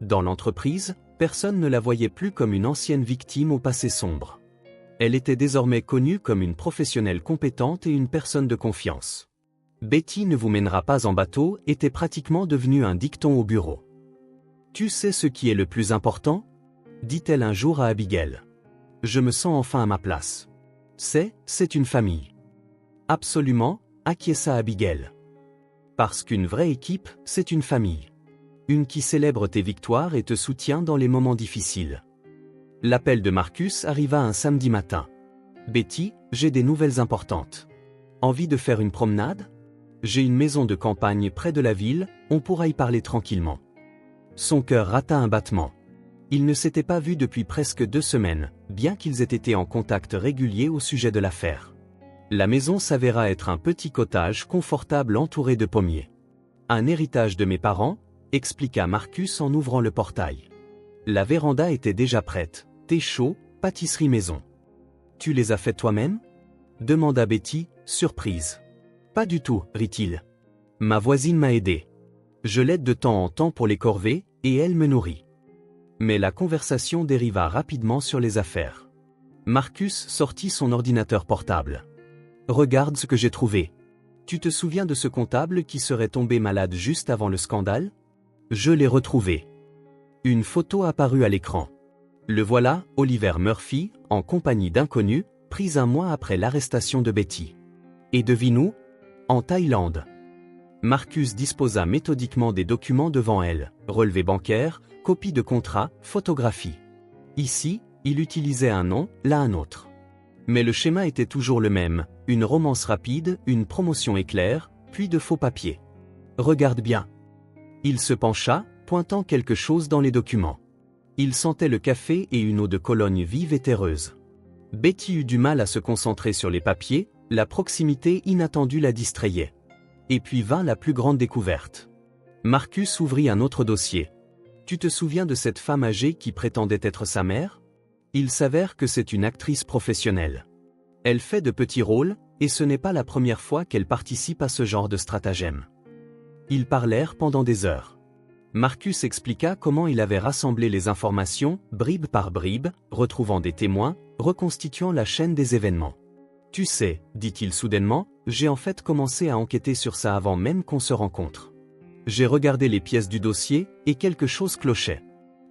Dans l'entreprise, personne ne la voyait plus comme une ancienne victime au passé sombre. Elle était désormais connue comme une professionnelle compétente et une personne de confiance. Betty ne vous mènera pas en bateau était pratiquement devenu un dicton au bureau. Tu sais ce qui est le plus important? Dit-elle un jour à Abigail. Je me sens enfin à ma place. C'est une famille. Absolument, acquiesça Abigail. Parce qu'une vraie équipe, c'est une famille. Une qui célèbre tes victoires et te soutient dans les moments difficiles. L'appel de Marcus arriva un samedi matin. Betty, j'ai des nouvelles importantes. Envie de faire une promenade? J'ai une maison de campagne près de la ville, on pourra y parler tranquillement. Son cœur rata un battement. Ils ne s'étaient pas vus depuis presque 2 semaines, bien qu'ils aient été en contact régulier au sujet de l'affaire. La maison s'avéra être un petit cottage confortable entouré de pommiers. Un héritage de mes parents, expliqua Marcus en ouvrant le portail. La véranda était déjà prête, thé chaud, pâtisserie maison. Tu les as faites toi-même? Demanda Betty, surprise. Pas du tout, rit-il. Ma voisine m'a aidé. Je l'aide de temps en temps pour les corvées, et elle me nourrit. Mais la conversation dériva rapidement sur les affaires. Marcus sortit son ordinateur portable. Regarde ce que j'ai trouvé. Tu te souviens de ce comptable qui serait tombé malade juste avant le scandale? Je l'ai retrouvé. Une photo apparut à l'écran. Le voilà, Oliver Murphy, en compagnie d'inconnus, prise un mois après l'arrestation de Betty. Et devine où? En Thaïlande. Marcus disposa méthodiquement des documents devant elle, relevés bancaires, copies de contrats, photographies. Ici, il utilisait un nom, là un autre. Mais le schéma était toujours le même, une romance rapide, une promotion éclair, puis de faux papiers. Regarde bien. Il se pencha, pointant quelque chose dans les documents. Il sentait le café et une eau de Cologne vive et terreuse. Betty eut du mal à se concentrer sur les papiers, la proximité inattendue la distrayait. Et puis vint la plus grande découverte. Marcus ouvrit un autre dossier. Tu te souviens de cette femme âgée qui prétendait être sa mère ? Il s'avère que c'est une actrice professionnelle. Elle fait de petits rôles, et ce n'est pas la première fois qu'elle participe à ce genre de stratagème. Ils parlèrent pendant des heures. Marcus expliqua comment il avait rassemblé les informations, bribe par bribe, retrouvant des témoins, reconstituant la chaîne des événements. Tu sais, dit-il soudainement, j'ai en fait commencé à enquêter sur ça avant même qu'on se rencontre. J'ai regardé les pièces du dossier, et quelque chose clochait.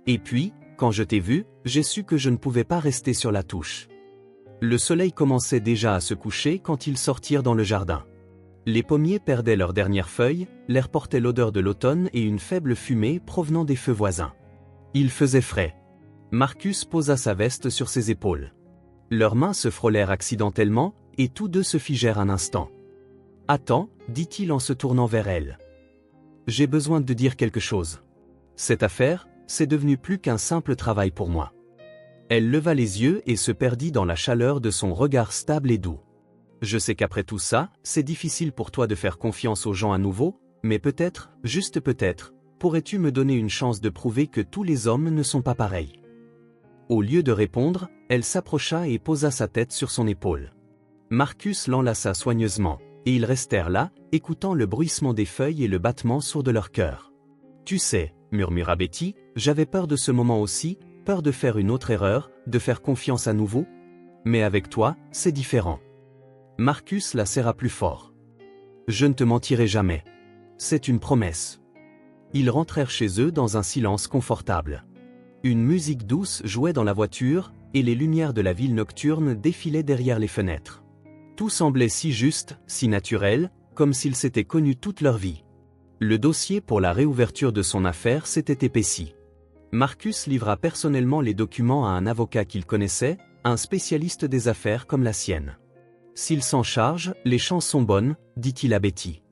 Et puis, quand je t'ai vu, j'ai su que je ne pouvais pas rester sur la touche. Le soleil commençait déjà à se coucher quand ils sortirent dans le jardin. Les pommiers perdaient leurs dernières feuilles, l'air portait l'odeur de l'automne et une faible fumée provenant des feux voisins. Il faisait frais. Marcus posa sa veste sur ses épaules. Leurs mains se frôlèrent accidentellement, et tous deux se figèrent un instant. « Attends, dit-il en se tournant vers elle. J'ai besoin de te dire quelque chose. Cette affaire, c'est devenu plus qu'un simple travail pour moi. » Elle leva les yeux et se perdit dans la chaleur de son regard stable et doux. « Je sais qu'après tout ça, c'est difficile pour toi de faire confiance aux gens à nouveau, mais peut-être, juste peut-être, pourrais-tu me donner une chance de prouver que tous les hommes ne sont pas pareils ?» Au lieu de répondre, elle s'approcha et posa sa tête sur son épaule. Marcus l'enlaça soigneusement, et ils restèrent là, écoutant le bruissement des feuilles et le battement sourd de leur cœur. « Tu sais, » murmura Betty, « j'avais peur de ce moment aussi, peur de faire une autre erreur, de faire confiance à nouveau. Mais avec toi, c'est différent. » Marcus la serra plus fort. « Je ne te mentirai jamais. C'est une promesse. » Ils rentrèrent chez eux dans un silence confortable. Une musique douce jouait dans la voiture, et les lumières de la ville nocturne défilaient derrière les fenêtres. Tout semblait si juste, si naturel, comme s'ils s'étaient connus toute leur vie. Le dossier pour la réouverture de son affaire s'était épaissi. Marcus livra personnellement les documents à un avocat qu'il connaissait, un spécialiste des affaires comme la sienne. « S'il s'en charge, les chances sont bonnes, » dit-il à Betty.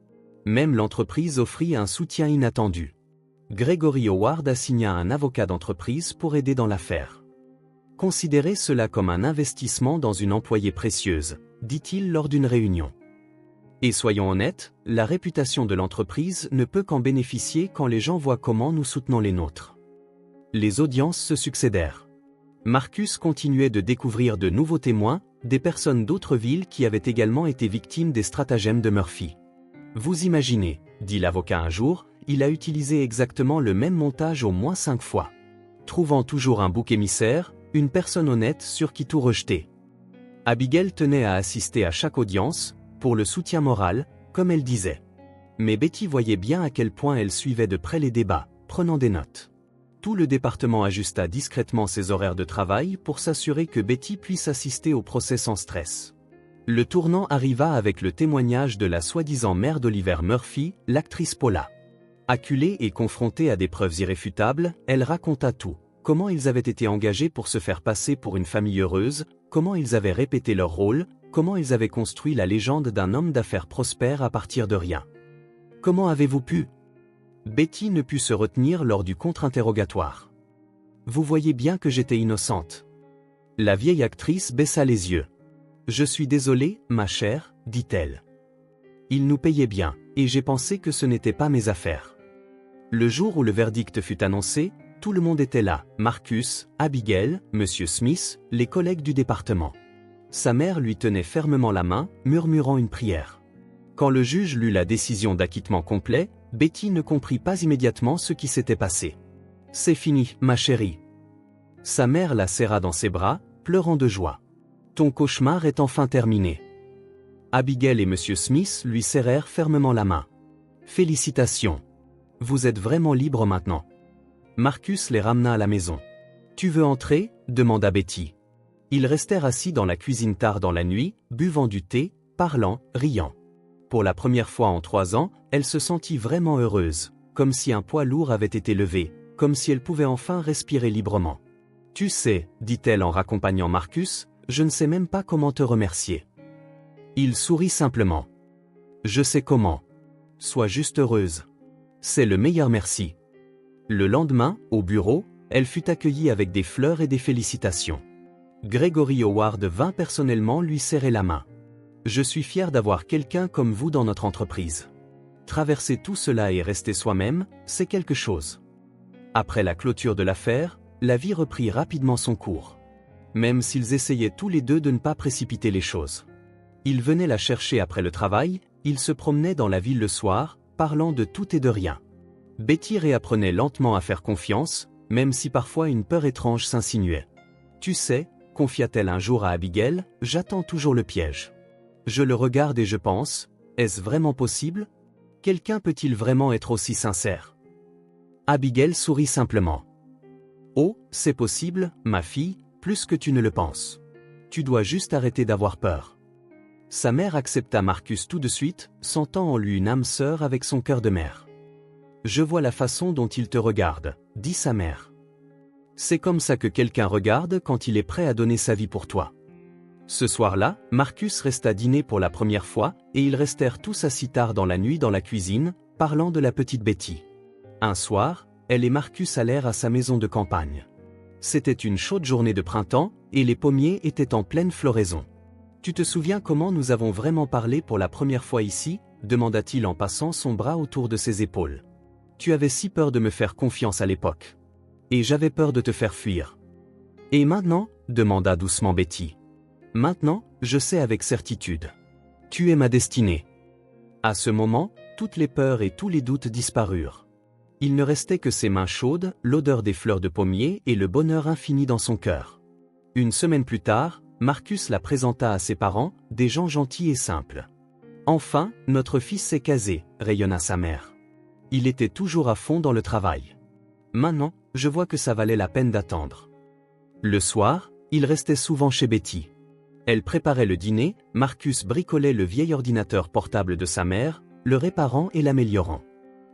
Même l'entreprise offrit un soutien inattendu. Gregory Howard assigna un avocat d'entreprise pour aider dans l'affaire. « Considérez cela comme un investissement dans une employée précieuse, » dit-il lors d'une réunion. Et soyons honnêtes, la réputation de l'entreprise ne peut qu'en bénéficier quand les gens voient comment nous soutenons les nôtres. Les audiences se succédèrent. Marcus continuait de découvrir de nouveaux témoins, des personnes d'autres villes qui avaient également été victimes des stratagèmes de Murphy. « Vous imaginez, » dit l'avocat un jour, il a utilisé exactement le même montage au moins 5 fois. Trouvant toujours un bouc émissaire, une personne honnête sur qui tout rejeter. Abigail tenait à assister à chaque audience, pour le soutien moral, comme elle disait. Mais Betty voyait bien à quel point elle suivait de près les débats, prenant des notes. Tout le département ajusta discrètement ses horaires de travail pour s'assurer que Betty puisse assister au procès sans stress. Le tournant arriva avec le témoignage de la soi-disant mère d'Oliver Murphy, l'actrice Paula. Acculée et confrontée à des preuves irréfutables, elle raconta tout. Comment ils avaient été engagés pour se faire passer pour une famille heureuse, comment ils avaient répété leur rôle, comment ils avaient construit la légende d'un homme d'affaires prospère à partir de rien. « Comment avez-vous pu » Betty ne put se retenir lors du contre-interrogatoire. « Vous voyez bien que j'étais innocente. » La vieille actrice baissa les yeux. « Je suis désolée, ma chère, » dit-elle. « Ils nous payaient bien, et j'ai pensé que ce n'était pas mes affaires. » Le jour où le verdict fut annoncé, tout le monde était là, Marcus, Abigail, Monsieur Smith, les collègues du département. Sa mère lui tenait fermement la main, murmurant une prière. Quand le juge lut la décision d'acquittement complet, Betty ne comprit pas immédiatement ce qui s'était passé. « C'est fini, ma chérie. » Sa mère la serra dans ses bras, pleurant de joie. « Ton cauchemar est enfin terminé. » Abigail et Monsieur Smith lui serrèrent fermement la main. « Félicitations. Vous êtes vraiment libre maintenant. » Marcus les ramena à la maison. « Tu veux entrer ?» demanda Betty. Ils restèrent assis dans la cuisine tard dans la nuit, buvant du thé, parlant, riant. Pour la première fois en 3 ans, elle se sentit vraiment heureuse, comme si un poids lourd avait été levé, comme si elle pouvait enfin respirer librement. « Tu sais, dit-elle en raccompagnant Marcus, je ne sais même pas comment te remercier. » Il sourit simplement. « Je sais comment. Sois juste heureuse. C'est le meilleur merci. » Le lendemain, au bureau, elle fut accueillie avec des fleurs et des félicitations. Gregory Howard vint personnellement lui serrer la main. « Je suis fier d'avoir quelqu'un comme vous dans notre entreprise. Traverser tout cela et rester soi-même, c'est quelque chose. » Après la clôture de l'affaire, la vie reprit rapidement son cours. Même s'ils essayaient tous les deux de ne pas précipiter les choses. Il venait la chercher après le travail, il se promenait dans la ville le soir, parlant de tout et de rien. Betty réapprenait lentement à faire confiance, même si parfois une peur étrange s'insinuait. « Tu sais, confia-t-elle un jour à Abigail, j'attends toujours le piège. Je le regarde et je pense, est-ce vraiment possible? Quelqu'un peut-il vraiment être aussi sincère? » Abigail sourit simplement. « Oh, c'est possible, ma fille, plus que tu ne le penses. Tu dois juste arrêter d'avoir peur. » Sa mère accepta Marcus tout de suite, sentant en lui une âme sœur avec son cœur de mère. « Je vois la façon dont il te regarde, » dit sa mère. « C'est comme ça que quelqu'un regarde quand il est prêt à donner sa vie pour toi. » Ce soir-là, Marcus resta dîner pour la première fois, et ils restèrent tous assis tard dans la nuit dans la cuisine, parlant de la petite Betty. Un soir, elle et Marcus allèrent à sa maison de campagne. C'était une chaude journée de printemps, et les pommiers étaient en pleine floraison. « Tu te souviens comment nous avons vraiment parlé pour la première fois ici ?» demanda-t-il en passant son bras autour de ses épaules. « Tu avais si peur de me faire confiance à l'époque. Et j'avais peur de te faire fuir. »« Et maintenant ?» demanda doucement Betty. « Maintenant, je sais avec certitude. Tu es ma destinée. » À ce moment, toutes les peurs et tous les doutes disparurent. Il ne restait que ses mains chaudes, l'odeur des fleurs de pommier et le bonheur infini dans son cœur. Une semaine plus tard, Marcus la présenta à ses parents, des gens gentils et simples. « Enfin, notre fils s'est casé », rayonna sa mère. Il était toujours à fond dans le travail. Maintenant, je vois que ça valait la peine d'attendre. Le soir, il restait souvent chez Betty. Elle préparait le dîner, Marcus bricolait le vieil ordinateur portable de sa mère, le réparant et l'améliorant.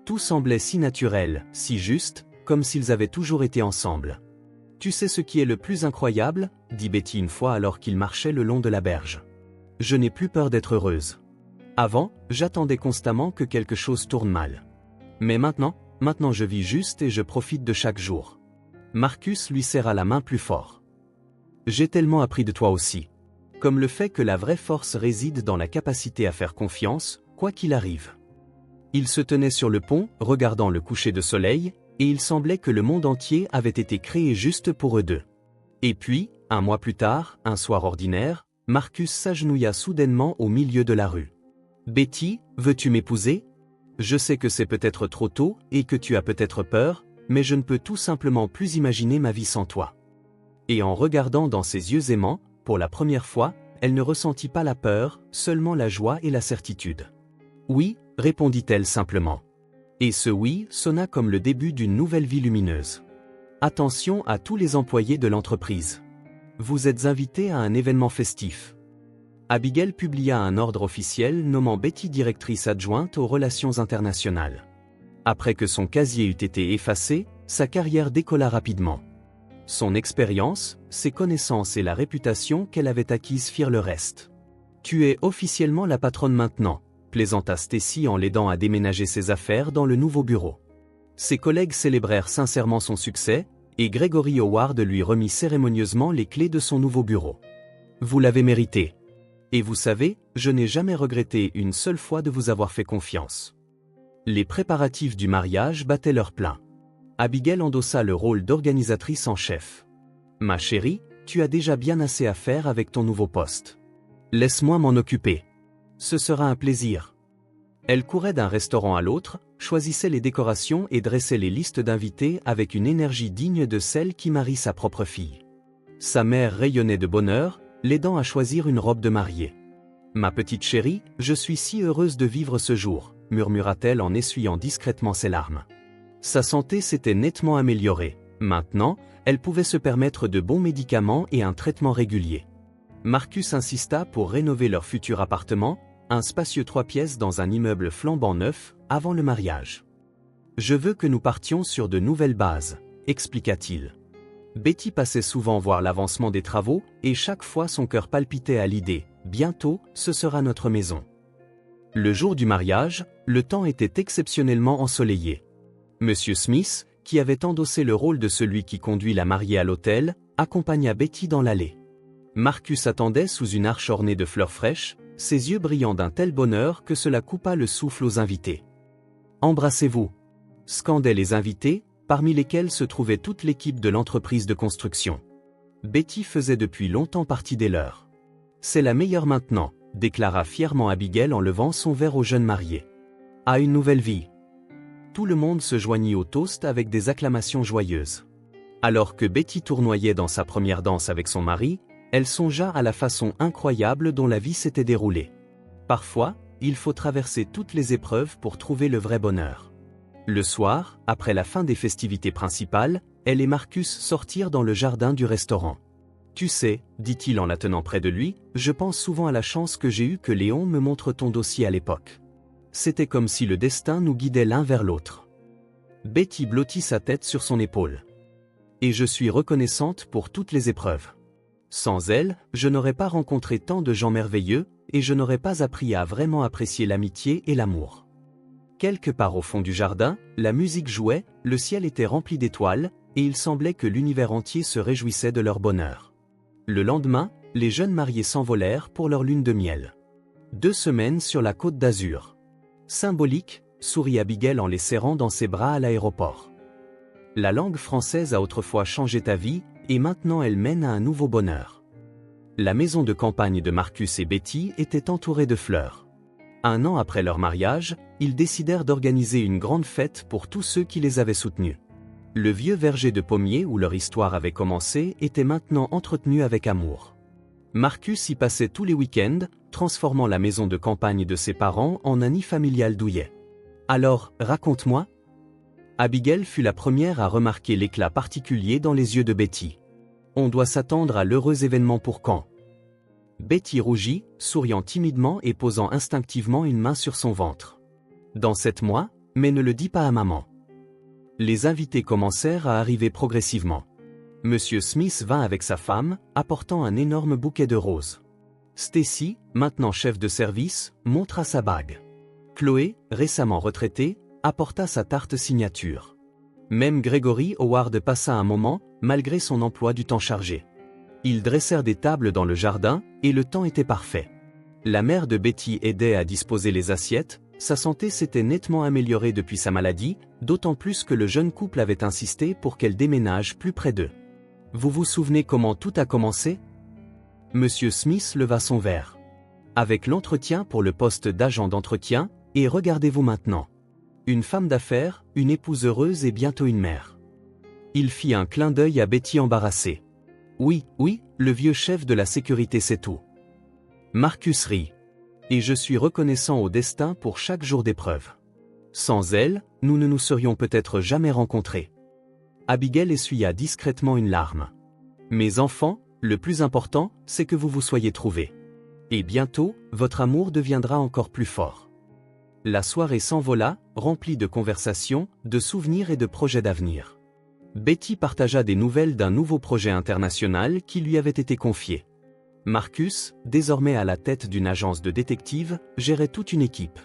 Tout semblait si naturel, si juste, comme s'ils avaient toujours été ensemble. « Tu sais ce qui est le plus incroyable ?» dit Betty une fois alors qu'ils marchaient le long de la berge. « Je n'ai plus peur d'être heureuse. Avant, j'attendais constamment que quelque chose tourne mal. Mais maintenant je vis juste et je profite de chaque jour. » Marcus lui serra la main plus fort. « J'ai tellement appris de toi aussi. Comme le fait que la vraie force réside dans la capacité à faire confiance, quoi qu'il arrive. » Ils se tenaient sur le pont, regardant le coucher de soleil, et il semblait que le monde entier avait été créé juste pour eux deux. Et puis, un mois plus tard, un soir ordinaire, Marcus s'agenouilla soudainement au milieu de la rue. « Betty, veux-tu m'épouser? Je sais que c'est peut-être trop tôt et que tu as peut-être peur, mais je ne peux tout simplement plus imaginer ma vie sans toi. » Et en regardant dans ses yeux aimants, pour la première fois, elle ne ressentit pas la peur, seulement la joie et la certitude. « Oui », répondit-elle simplement. Et ce oui sonna comme le début d'une nouvelle vie lumineuse. Attention à tous les employés de l'entreprise. Vous êtes invités à un événement festif. Abigail publia un ordre officiel nommant Betty directrice adjointe aux relations internationales. Après que son casier eut été effacé, sa carrière décolla rapidement. Son expérience, ses connaissances et la réputation qu'elle avait acquise firent le reste. « Tu es officiellement la patronne maintenant », plaisanta Stacy en l'aidant à déménager ses affaires dans le nouveau bureau. Ses collègues célébrèrent sincèrement son succès, et Gregory Howard lui remit cérémonieusement les clés de son nouveau bureau. « Vous l'avez mérité. Et vous savez, je n'ai jamais regretté une seule fois de vous avoir fait confiance. » Les préparatifs du mariage battaient leur plein. Abigail endossa le rôle d'organisatrice en chef. « Ma chérie, tu as déjà bien assez à faire avec ton nouveau poste. Laisse-moi m'en occuper. Ce sera un plaisir. » Elle courait d'un restaurant à l'autre, choisissait les décorations et dressait les listes d'invités avec une énergie digne de celle qui marie sa propre fille. Sa mère rayonnait de bonheur, l'aidant à choisir une robe de mariée. « Ma petite chérie, je suis si heureuse de vivre ce jour », murmura-t-elle en essuyant discrètement ses larmes. Sa santé s'était nettement améliorée. Maintenant, elle pouvait se permettre de bons médicaments et un traitement régulier. Marcus insista pour rénover leur futur appartement, un spacieux 3 pièces dans un immeuble flambant neuf, avant le mariage. Je veux que nous partions sur de nouvelles bases, expliqua-t-il. Betty passait souvent voir l'avancement des travaux, et chaque fois son cœur palpitait à l'idée, bientôt, ce sera notre maison. Le jour du mariage, le temps était exceptionnellement ensoleillé. Monsieur Smith, qui avait endossé le rôle de celui qui conduit la mariée à l'hôtel, accompagna Betty dans l'allée. Marcus attendait sous une arche ornée de fleurs fraîches, ses yeux brillant d'un tel bonheur que cela coupa le souffle aux invités. « Embrassez-vous » scandaient les invités, parmi lesquels se trouvait toute l'équipe de l'entreprise de construction. Betty faisait depuis longtemps partie des leurs. « C'est la meilleure maintenant », déclara fièrement Abigail en levant son verre aux jeunes mariés. « À une nouvelle vie !» Tout le monde se joignit au toast avec des acclamations joyeuses. Alors que Betty tournoyait dans sa première danse avec son mari, elle songea à la façon incroyable dont la vie s'était déroulée. Parfois, il faut traverser toutes les épreuves pour trouver le vrai bonheur. Le soir, après la fin des festivités principales, elle et Marcus sortirent dans le jardin du restaurant. « Tu sais, dit-il en la tenant près de lui, je pense souvent à la chance que j'ai eue que Léon me montre ton dossier à l'époque. C'était comme si le destin nous guidait l'un vers l'autre. » Betty blottit sa tête sur son épaule. « Et je suis reconnaissante pour toutes les épreuves. Sans elle, je n'aurais pas rencontré tant de gens merveilleux, et je n'aurais pas appris à vraiment apprécier l'amitié et l'amour. » Quelque part au fond du jardin, la musique jouait, le ciel était rempli d'étoiles, et il semblait que l'univers entier se réjouissait de leur bonheur. Le lendemain, les jeunes mariés s'envolèrent pour leur lune de miel. 2 semaines sur la Côte d'Azur. Symbolique, sourit Abigail en les serrant dans ses bras à l'aéroport. La langue française a autrefois changé ta vie, et maintenant elle mène à un nouveau bonheur. La maison de campagne de Marcus et Betty était entourée de fleurs. 1 an après leur mariage, ils décidèrent d'organiser une grande fête pour tous ceux qui les avaient soutenus. Le vieux verger de pommiers où leur histoire avait commencé était maintenant entretenu avec amour. Marcus y passait tous les week-ends, transformant la maison de campagne de ses parents en un nid familial douillet. « Alors, raconte-moi » Abigail fut la première à remarquer l'éclat particulier dans les yeux de Betty. « On doit s'attendre à l'heureux événement pour quand ?» Betty rougit, souriant timidement et posant instinctivement une main sur son ventre. « Dans 7 mois, mais ne le dis pas à maman. » Les invités commencèrent à arriver progressivement. Monsieur Smith vint avec sa femme, apportant un énorme bouquet de roses. Stacy, maintenant chef de service, montra sa bague. Chloé, récemment retraitée, apporta sa tarte signature. Même Gregory Howard passa un moment, malgré son emploi du temps chargé. Ils dressèrent des tables dans le jardin, et le temps était parfait. La mère de Betty aidait à disposer les assiettes, sa santé s'était nettement améliorée depuis sa maladie, d'autant plus que le jeune couple avait insisté pour qu'elle déménage plus près d'eux. Vous vous souvenez comment tout a commencé ? Monsieur Smith leva son verre. Avec l'entretien pour le poste d'agent d'entretien, et regardez-vous maintenant. Une femme d'affaires, une épouse heureuse et bientôt une mère. Il fit un clin d'œil à Betty embarrassée. Oui, le vieux chef de la sécurité sait tout. Marcus rit. Et je suis reconnaissant au destin pour chaque jour d'épreuve. Sans elle, nous ne nous serions peut-être jamais rencontrés. Abigail essuya discrètement une larme. Mes enfants, le plus important, c'est que vous vous soyez trouvés. Et bientôt, votre amour deviendra encore plus fort. La soirée s'envola, remplie de conversations, de souvenirs et de projets d'avenir. Betty partagea des nouvelles d'un nouveau projet international qui lui avait été confié. Marcus, désormais à la tête d'une agence de détectives, gérait toute une équipe.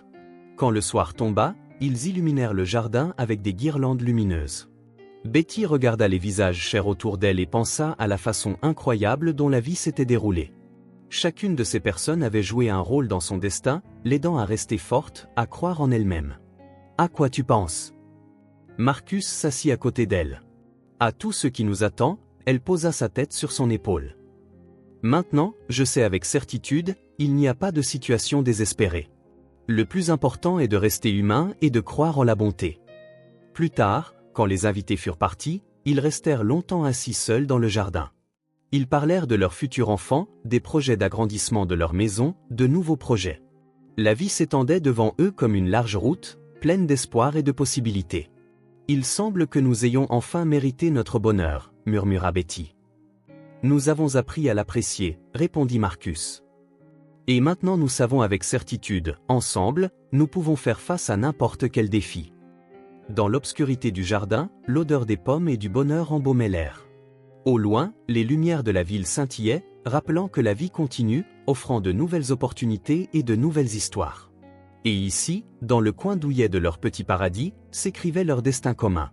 Quand le soir tomba, ils illuminèrent le jardin avec des guirlandes lumineuses. Betty regarda les visages chers autour d'elle et pensa à la façon incroyable dont la vie s'était déroulée. Chacune de ces personnes avait joué un rôle dans son destin, l'aidant à rester forte, à croire en elle-même. « À quoi tu penses ?» Marcus s'assit à côté d'elle. « À tout ce qui nous attend », elle posa sa tête sur son épaule. « Maintenant, je sais avec certitude, il n'y a pas de situation désespérée. Le plus important est de rester humain et de croire en la bonté. » Plus tard, quand les invités furent partis, ils restèrent longtemps assis seuls dans le jardin. Ils parlèrent de leur futur enfant, des projets d'agrandissement de leur maison, de nouveaux projets. La vie s'étendait devant eux comme une large route, pleine d'espoir et de possibilités. « Il semble que nous ayons enfin mérité notre bonheur, » murmura Betty. « Nous avons appris à l'apprécier, » répondit Marcus. « Et maintenant nous savons avec certitude, ensemble, nous pouvons faire face à n'importe quel défi. Dans l'obscurité du jardin, l'odeur des pommes et du bonheur embaumaient l'air. Au loin, les lumières de la ville scintillaient, rappelant que la vie continue, offrant de nouvelles opportunités et de nouvelles histoires. Et ici, dans le coin douillet de leur petit paradis, s'écrivait leur destin commun.